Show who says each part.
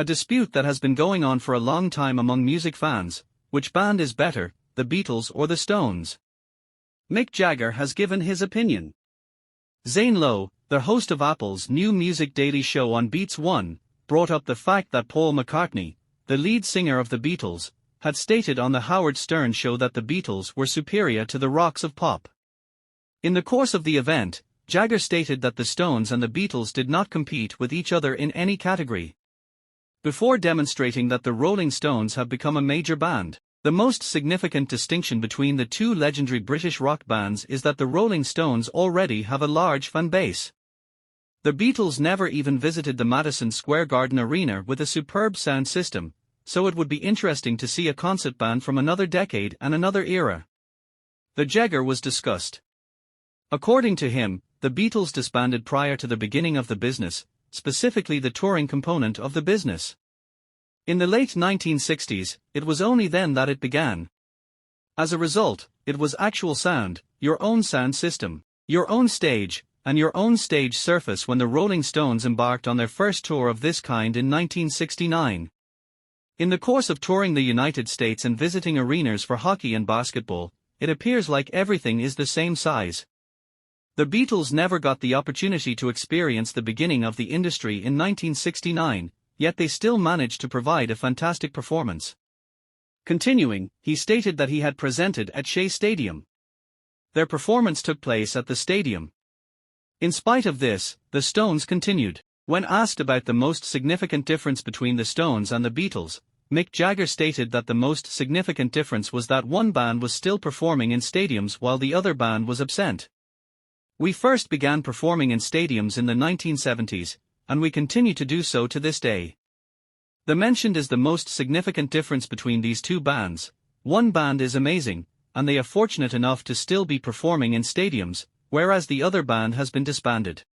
Speaker 1: A dispute that has been going on for a long time among music fans: which band is better, the Beatles or the Stones? Mick Jagger has given his opinion. Zane Lowe, the host of Apple's new music daily show on Beats One, brought up the fact that Paul McCartney, the lead singer of the Beatles, had stated on the Howard Stern show that the Beatles were superior to the rocks of pop. In the course of the event, Jagger stated that the Stones and the Beatles did not compete with each other in any category, before demonstrating that the Rolling Stones have become a major band. The most significant distinction between the two legendary British rock bands is that the Rolling Stones already have a large fan base. The Beatles never even visited the Madison Square Garden Arena with a superb sound system, so it would be interesting to see a concert band from another decade and another era. The Jagger was discussed. According to him, the Beatles disbanded prior to the beginning of the business, specifically the touring component of the business. In the late 1960s, it was only then that it began. As a result, it was actual sound, your own sound system, your own stage, and your own stage surface when the Rolling Stones embarked on their first tour of this kind in 1969. In the course of touring the United States and visiting arenas for hockey and basketball, it appears like everything is the same size. The Beatles never got the opportunity to experience the beginning of the industry in 1969, yet they still managed to provide a fantastic performance. Continuing, he stated that he had presented at Shea Stadium. Their performance took place at the stadium. In spite of this, the Stones continued. When asked about the most significant difference between the Stones and the Beatles, Mick Jagger stated that the most significant difference was that one band was still performing in stadiums while the other band was absent. We first began performing in stadiums in the 1970s, and we continue to do so to this day. The mentioned is the most significant difference between these two bands. One band is amazing, and they are fortunate enough to still be performing in stadiums, whereas the other band has been disbanded.